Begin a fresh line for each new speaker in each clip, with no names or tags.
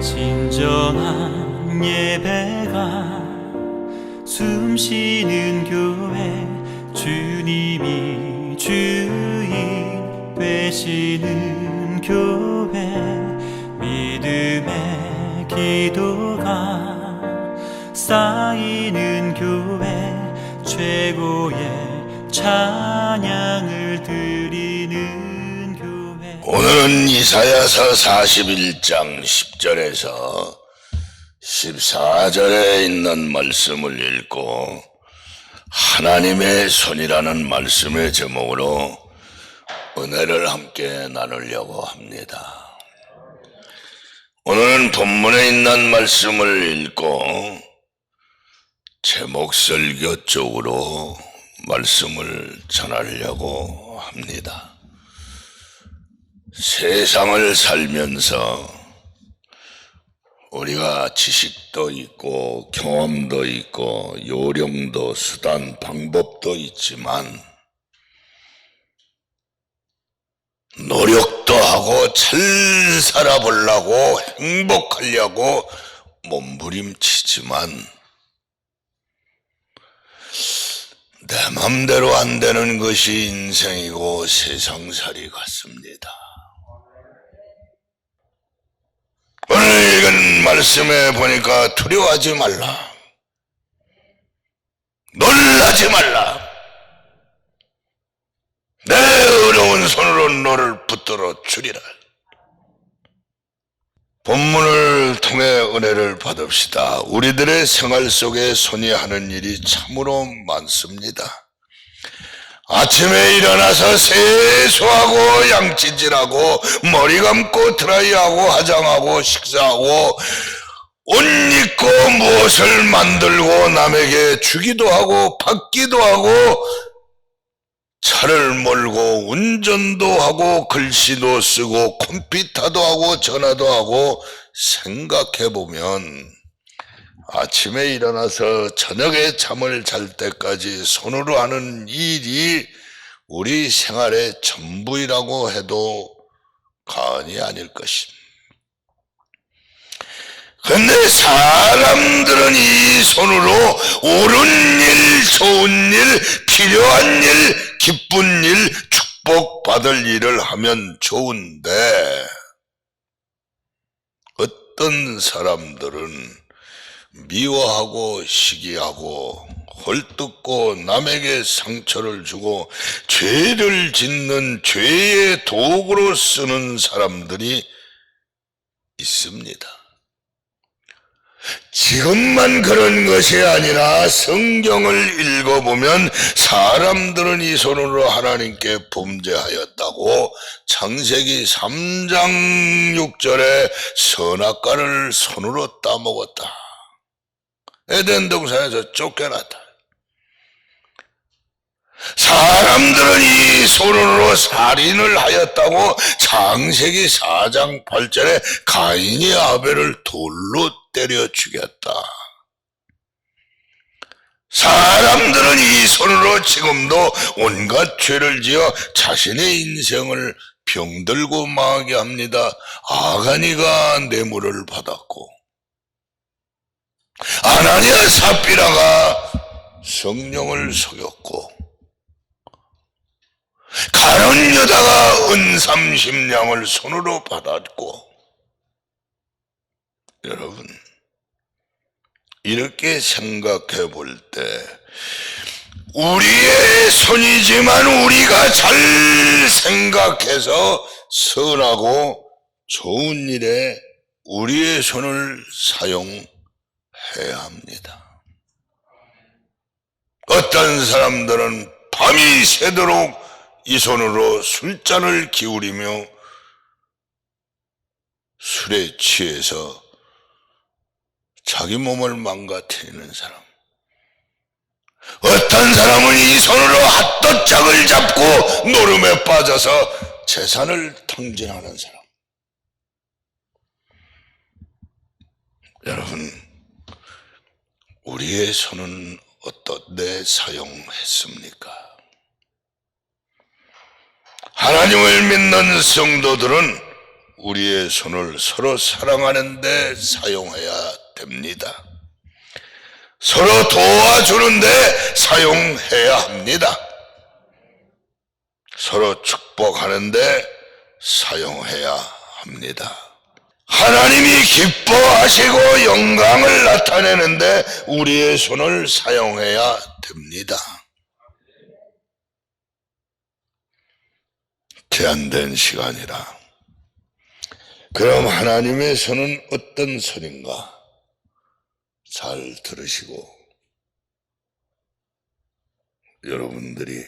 진정한 예배가 숨쉬는 교회, 주님이 주인 되시는 교회, 믿음의 기도가 쌓이는 교회, 최고의 찬양을 드리는 교회.
오늘은 이사야서 41장 10절에서 14절에 있는 말씀을 읽고 하나님의 손이라는 말씀의 제목으로 은혜를 함께 나누려고 합니다. 오늘은 본문에 있는 말씀을 읽고 제목 설교 쪽으로 말씀을 전하려고 합니다. 세상을 살면서 우리가 지식도 있고 경험도 있고 요령도 수단 방법도 있지만 노력도 하고 잘 살아보려고 행복하려고 몸부림치지만 내 맘대로 안 되는 것이 인생이고 세상살이 같습니다. 오늘 읽은 말씀에 보니까 두려워하지 말라, 놀라지 말라, 내 어려운 손으로 너를 붙들어 주리라. 본문을 통해 은혜를 받읍시다. 우리들의 생활 속에 손이 하는 일이 참으로 많습니다. 아침에 일어나서 세수하고 양치질하고 머리 감고 드라이하고 화장하고 식사하고 옷 입고 무엇을 만들고 남에게 주기도 하고 받기도 하고 차를 몰고 운전도 하고 글씨도 쓰고 컴퓨터도 하고 전화도 하고 생각해보면 아침에 일어나서 저녁에 잠을 잘 때까지 손으로 하는 일이 우리 생활의 전부이라고 해도 과언이 아닐 것입니다. 그런데 사람들은 이 손으로 옳은 일, 좋은 일, 필요한 일, 기쁜 일, 축복받을 일을 하면 좋은데 어떤 사람들은 미워하고 시기하고 헐뜯고 남에게 상처를 주고 죄를 짓는 죄의 도구로 쓰는 사람들이 있습니다. 지금만 그런 것이 아니라 성경을 읽어보면 사람들은 이 손으로 하나님께 범죄하였다고 창세기 3장 6절에 선악과를 손으로 따먹었다. 에덴 동산에서 쫓겨났다. 사람들은 이 손으로 살인을 하였다고 창세기 4장 8절에 가인이 아벨을 돌로 때려 죽였다. 사람들은 이 손으로 지금도 온갖 죄를 지어 자신의 인생을 병들고 망하게 합니다. 아가니가 뇌물을 받았고 아나니아 삽비라가 성령을 속였고 가룟 유다가 은 30냥을 손으로 받았고, 여러분 이렇게 생각해 볼 때 우리의 손이지만 우리가 잘 생각해서 선하고 좋은 일에 우리의 손을 사용해야 합니다. 어떤 사람들은 밤이 새도록 이 손으로 술잔을 기울이며 술에 취해서 자기 몸을 망가뜨리는 사람, 어떤 사람은 이 손으로 핫도짝을 잡고 노름에 빠져서 재산을 탕진하는 사람. 여러분, 우리의 손은 어떻게 사용했습니까? 하나님을 믿는 성도들은 우리의 손을 서로 사랑하는 데 사용해야 됩니다. 서로 도와주는데 사용해야 합니다. 서로 축복하는데 사용해야 합니다. 하나님이 기뻐하시고 영광을 나타내는데 우리의 손을 사용해야 됩니다. 제한된 시간이라. 그럼 하나님의 손은 어떤 손인가? 잘 들으시고 여러분들이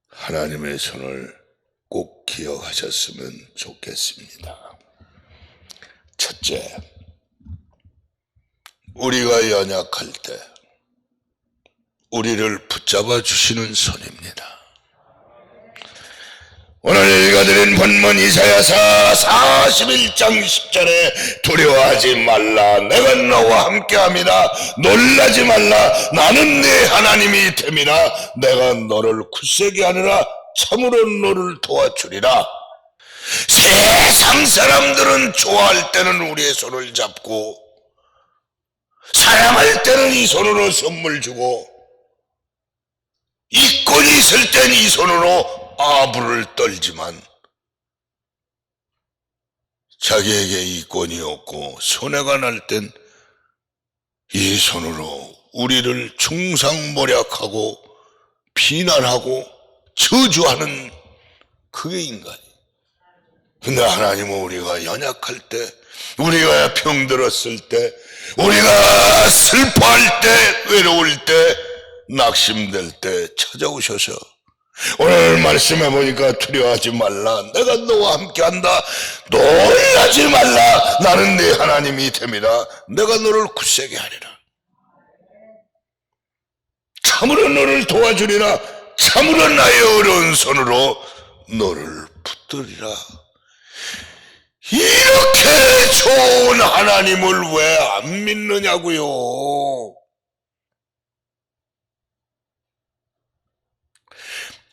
하나님의 손을 꼭 기억하셨으면 좋겠습니다. 첫째, 우리가 연약할 때 우리를 붙잡아 주시는 손입니다. 오늘 읽어드린 본문 이사야서 41장 10절에 두려워하지 말라, 내가 너와 함께함이라, 놀라지 말라, 나는 네 하나님이 됨이라, 내가 너를 굳세게 하느라, 참으로 너를 도와주리라. 세상 사람들은 좋아할 때는 우리의 손을 잡고 사랑할 때는 이 손으로 선물 주고 이권이 있을 땐 이 손으로 아부를 떨지만 자기에게 이권이 없고 손해가 날 땐 이 손으로 우리를 중상모략하고 비난하고 저주하는 그게 인간이에요. 근데 하나님은 우리가 연약할 때, 우리가 병들었을 때, 우리가 슬퍼할 때, 외로울 때, 낙심될 때 찾아오셔서 오늘 말씀해 보니까 두려워하지 말라, 내가 너와 함께한다, 놀라지 말라, 나는 네 하나님이 됨이라, 내가 너를 굳세게 하리라, 참으로 너를 도와주리라, 참으로 나의 어려운 손으로 너를 붙들리라. 이렇게 좋은 하나님을 왜 안 믿느냐고요.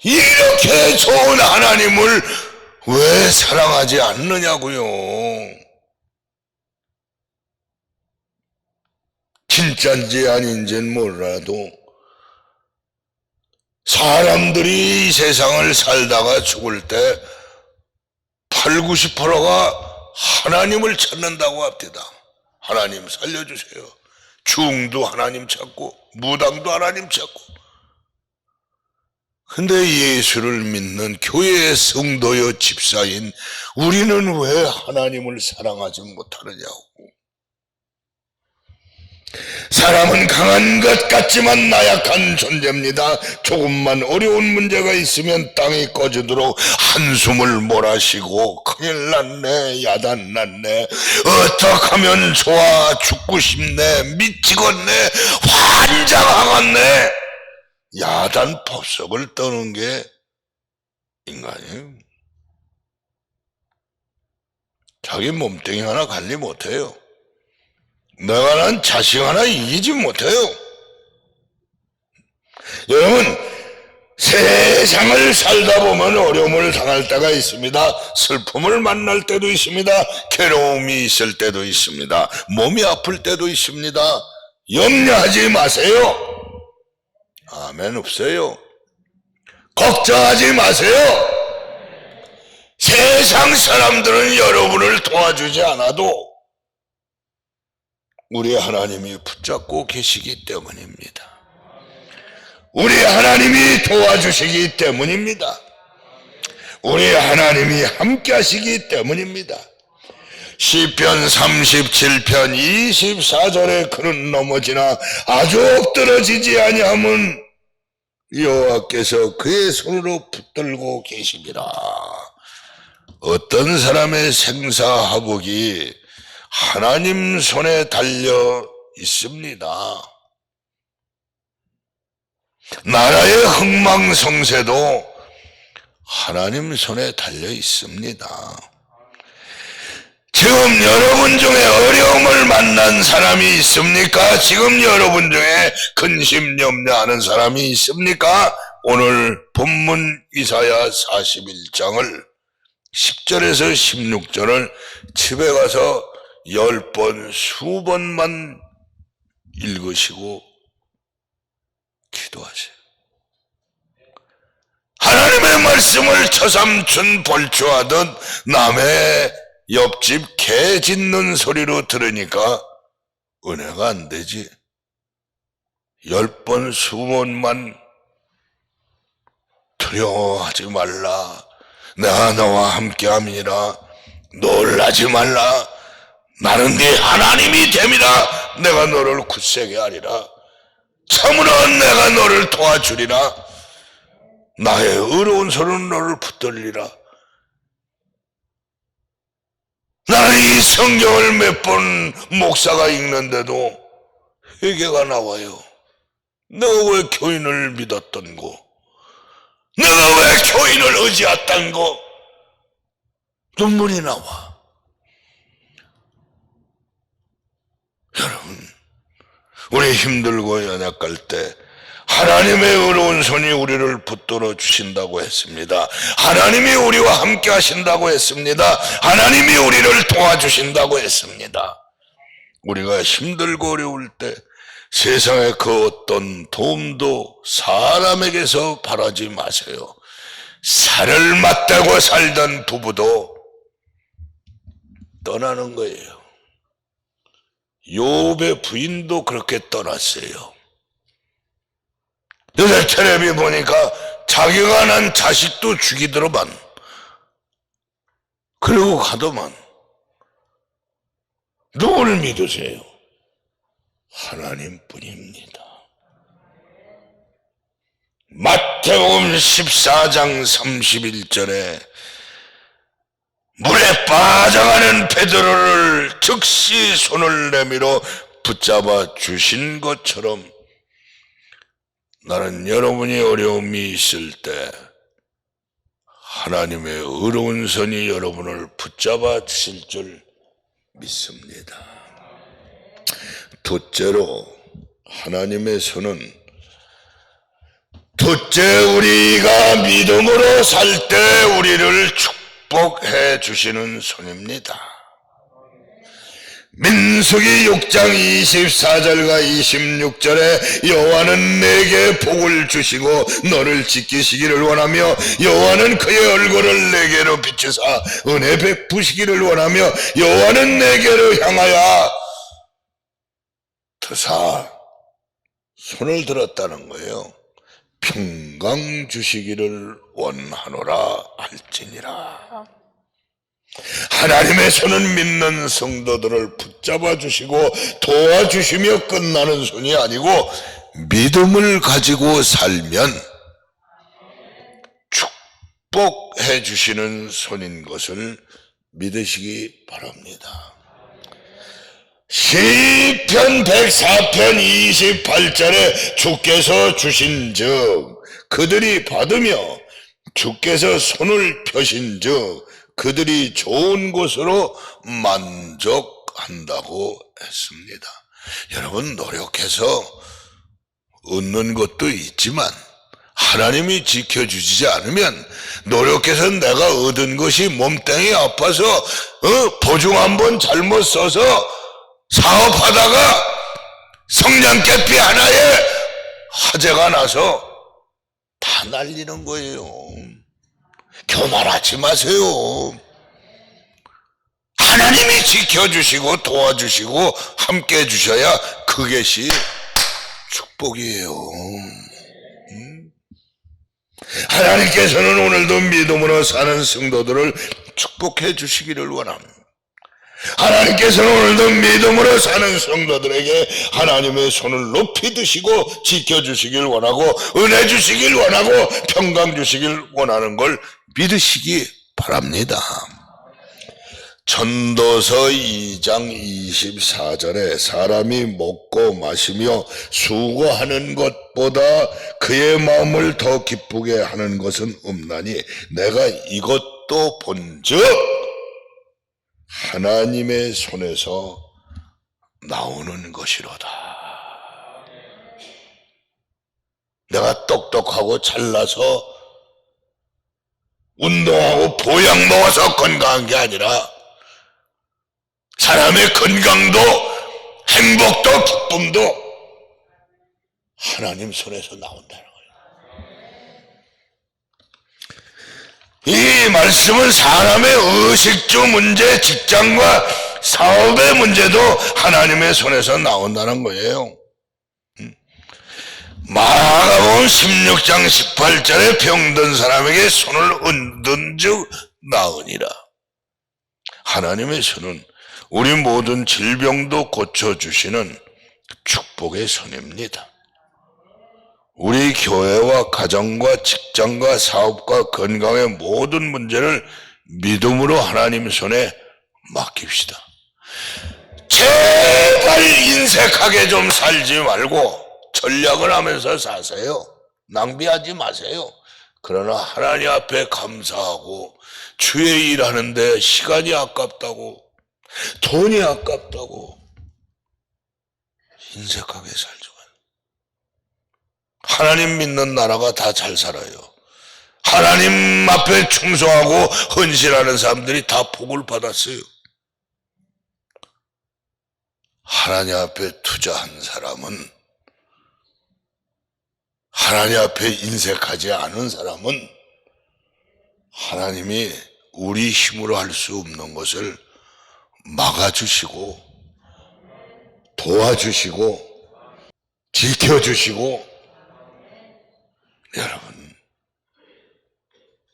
이렇게 좋은 하나님을 왜 사랑하지 않느냐고요. 진짜인지 아닌지는 몰라도 사람들이 이 세상을 살다가 죽을 때 80, 90%가 하나님을 찾는다고 합니다. 하나님 살려주세요. 중도 하나님 찾고 무당도 하나님 찾고. 근데 예수를 믿는 교회의 성도여 집사인 우리는 왜 하나님을 사랑하지 못하느냐고. 사람은 강한 것 같지만 나약한 존재입니다. 조금만 어려운 문제가 있으면 땅이 꺼지도록 한숨을 몰아쉬고 큰일 났네, 야단 났네, 어떡하면 좋아, 죽고 싶네, 미치겠네, 환장하겠네, 야단 법석을 떠는 게 인간이에요. 자기 몸뚱이 하나 관리 못해요. 내가 난 자식 하나 이기지 못해요. 여러분, 세상을 살다 보면 어려움을 당할 때가 있습니다. 슬픔을 만날 때도 있습니다. 괴로움이 있을 때도 있습니다. 몸이 아플 때도 있습니다. 염려하지 마세요. 아멘. 없어요. 걱정하지 마세요. 세상 사람들은 여러분을 도와주지 않아도 우리 하나님이 붙잡고 계시기 때문입니다. 우리 하나님이 도와주시기 때문입니다. 우리 하나님이 함께 하시기 때문입니다. 시편 37편 24절에 그는 넘어지나 아주 엎드러지지 아니함은 여호와께서 그의 손으로 붙들고 계십니다. 어떤 사람의 생사화복이 하나님 손에 달려 있습니다. 나라의 흥망성쇠도 하나님 손에 달려 있습니다. 지금 여러분 중에 어려움을 만난 사람이 있습니까? 지금 여러분 중에 근심 염려하는 사람이 있습니까? 오늘 본문 이사야 41장을 10절에서 16절을 집에 가서 10번, 수번만 읽으시고 기도하세요. 하나님의 말씀을 처삼춘 벌초하듯 남의 옆집 개 짖는 소리로 들으니까 은혜가 안 되지. 10번, 수번만 두려워하지 말라. 내가 너와 함께함이니라. 놀라지 말라. 나는 네 하나님이 됨이라. 내가 너를 굳세게 하리라. 참으로 내가 너를 도와주리라. 나의 의로운 손은 너를 붙들리라. 나는 이 성경을 몇 번 목사가 읽는데도 회개가 나와요. 내가 왜 교인을 믿었던 거? 내가 왜 교인을 의지했던 거? 눈물이 나와. 여러분, 우리 힘들고 연약할 때 하나님의 의로운 손이 우리를 붙들어 주신다고 했습니다. 하나님이 우리와 함께 하신다고 했습니다. 하나님이 우리를 도와주신다고 했습니다. 우리가 힘들고 어려울 때 세상의 그 어떤 도움도 사람에게서 바라지 마세요. 살을 맞대고 살던 부부도 떠나는 거예요. 욥의 부인도 그렇게 떠났어요. 요새 텔레비 보니까 자기가 난 자식도 죽이더만. 그리고 가더만. 누구를 믿으세요? 하나님뿐입니다. 마태복음 14장 31절에 물에 빠져가는 베드로를 즉시 손을 내밀어 붙잡아 주신 것처럼 나는 여러분이 어려움이 있을 때 하나님의 의로운 손이 여러분을 붙잡아 주실 줄 믿습니다. 둘째로 하나님의 손은 둘째 우리가 믿음으로 살 때 우리를 축복해 주시는 손입니다. 민수기 6장 24절과 26절에 여호와는 내게 복을 주시고 너를 지키시기를 원하며 여호와는 그의 얼굴을 내게로 비추사 은혜 베푸시기를 원하며 여호와는 내게로 향하여 드사 손을 들었다는 거예요. 평강 주시기를 원하노라 할지니라. 하나님의 손은 믿는 성도들을 붙잡아 주시고 도와주시며 끝나는 손이 아니고 믿음을 가지고 살면 축복해 주시는 손인 것을 믿으시기 바랍니다. 시편 104편 28절에 주께서 주신즉 그들이 받으며 주께서 손을 펴신즉 그들이 좋은 곳으로 만족한다고 했습니다. 여러분, 노력해서 얻는 것도 있지만 하나님이 지켜주지 않으면 노력해서 내가 얻은 것이 몸뚱이 아파서 보증 한번 잘못 써서 사업하다가 성냥개피 하나에 화재가 나서 다 날리는 거예요. 교만하지 마세요. 하나님이 지켜주시고 도와주시고 함께 해주셔야 그것이 축복이에요. 하나님께서는 오늘도 믿음으로 사는 성도들을 축복해 주시기를 원합니다. 하나님께서는 오늘도 믿음으로 사는 성도들에게 하나님의 손을 높이 드시고 지켜주시길 원하고 은혜 주시길 원하고 평강 주시길 원하는 걸 믿으시기 바랍니다. 전도서 2장 24절에 사람이 먹고 마시며 수고하는 것보다 그의 마음을 더 기쁘게 하는 것은 없나니 내가 이것도 본즉 하나님의 손에서 나오는 것이로다. 내가 똑똑하고 잘나서 운동하고 보약 먹어서 건강한 게 아니라 사람의 건강도 행복도 기쁨도 하나님 손에서 나온다는 거예요. 이 말씀은 사람의 의식주 문제, 직장과 사업의 문제도 하나님의 손에서 나온다는 거예요. 마가복음 16장 18절에 병든 사람에게 손을 얹은 즉 나으니라. 하나님의 손은 우리 모든 질병도 고쳐주시는 축복의 손입니다. 우리 교회와 가정과 직장과 사업과 건강의 모든 문제를 믿음으로 하나님 손에 맡깁시다. 제발 인색하게 좀 살지 말고 전략을 하면서 사세요. 낭비하지 마세요. 그러나 하나님 앞에 감사하고 주의 일하는데 시간이 아깝다고 돈이 아깝다고 인색하게 살지 마세요. 하나님 믿는 나라가 다 잘 살아요. 하나님 앞에 충성하고 헌신하는 사람들이 다 복을 받았어요. 하나님 앞에 투자한 사람은, 하나님 앞에 인색하지 않은 사람은 하나님이 우리 힘으로 할 수 없는 것을 막아주시고 도와주시고 지켜주시고, 여러분,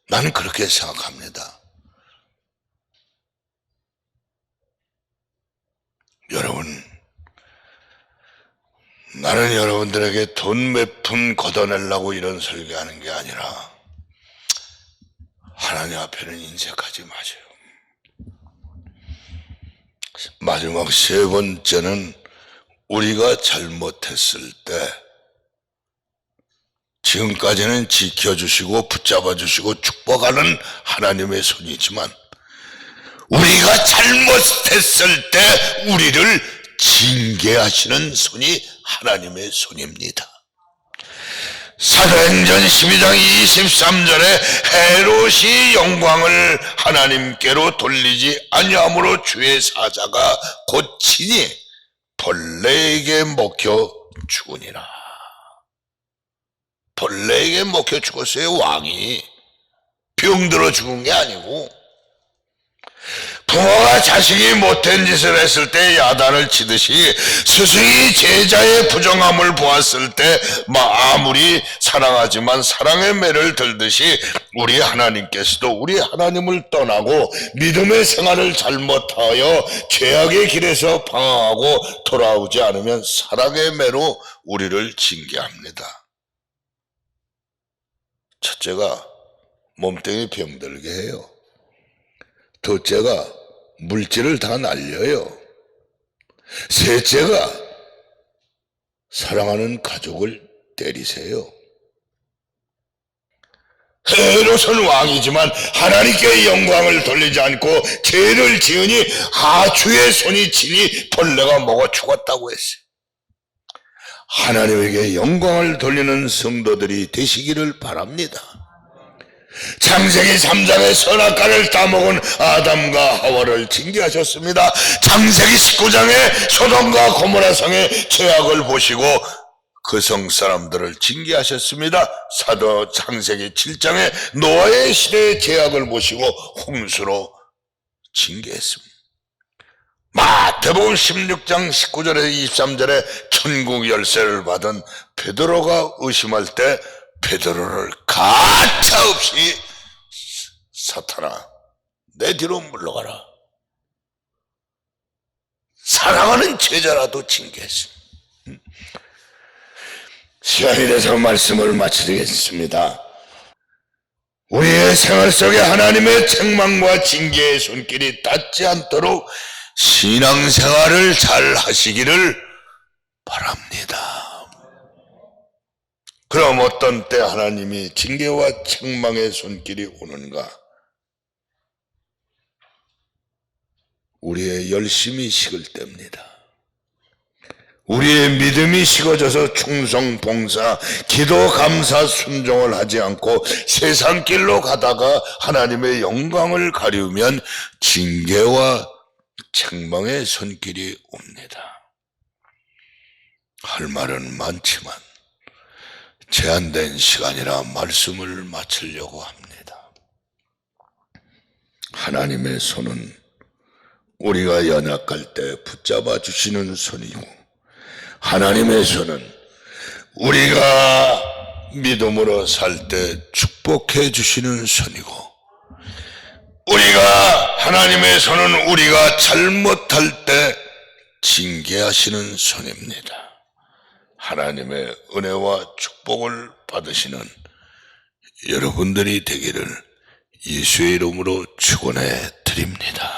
나는 그렇게 생각합니다. 여러분, 나는 여러분들에게 돈 몇 푼 걷어내려고 이런 설교하는 게 아니라 하나님 앞에는 인색하지 마세요. 마지막 세 번째는 우리가 잘못했을 때 지금까지는 지켜주시고 붙잡아주시고 축복하는 하나님의 손이지만 우리가 잘못했을 때 우리를 징계하시는 손이 하나님의 손입니다. 사도행전 12장 23절에 헤롯이 영광을 하나님께로 돌리지 아니함으로 주의 사자가 곧 친히 벌레에게 먹혀 죽으니라. 벌레에게 먹혀 죽었어요. 왕이 병들어 죽은 게 아니고, 부모가 자식이 못된 짓을 했을 때 야단을 치듯이 스승이 제자의 부정함을 보았을 때 아무리 사랑하지만 사랑의 매를 들듯이 우리 하나님께서도 우리 하나님을 떠나고 믿음의 생활을 잘못하여 죄악의 길에서 방황하고 돌아오지 않으면 사랑의 매로 우리를 징계합니다. 첫째가 몸뚱이 병들게 해요. 둘째가 물질을 다 날려요. 셋째가 사랑하는 가족을 때리세요. 헤롯은 왕이지만 하나님께 영광을 돌리지 않고 죄를 지으니 주의 손이 치니 벌레가 먹어 죽었다고 했어요. 하나님에게 영광을 돌리는 성도들이 되시기를 바랍니다. 창세기 3장에 선악과를 따먹은 아담과 하와를 징계하셨습니다. 창세기 19장에 소돔과 고모라 성의 죄악을 보시고 그 성 사람들을 징계하셨습니다. 사도 창세기 7장에 노아의 시대의 죄악을 보시고 홍수로 징계했습니다. 마태복음 16장 19절에서 23절에 천국 열쇠를 받은 베드로가 의심할 때 베드로를 가차없이 사탄아 내 뒤로 물러가라. 사랑하는 제자라도 징계했습니다. 시간이 돼서 말씀을 마치겠습니다. 우리의 생활 속에 하나님의 책망과 징계의 손길이 닿지 않도록 신앙생활을 잘 하시기를 바랍니다. 그럼 어떤 때 하나님이 징계와 책망의 손길이 오는가? 우리의 열심이 식을 때입니다. 우리의 믿음이 식어져서 충성, 봉사, 기도, 감사, 순종을 하지 않고 세상 길로 가다가 하나님의 영광을 가리우면 징계와 책망의 손길이 옵니다. 할 말은 많지만 제한된 시간이라 말씀을 마치려고 합니다. 하나님의 손은 우리가 연약할 때 붙잡아 주시는 손이고, 하나님의 손은 우리가 믿음으로 살 때 축복해 주시는 손이고, 하나님의 손은 우리가 잘못할 때 징계하시는 손입니다. 하나님의 은혜와 축복을 받으시는 여러분들이 되기를 예수의 이름으로 축원해 드립니다.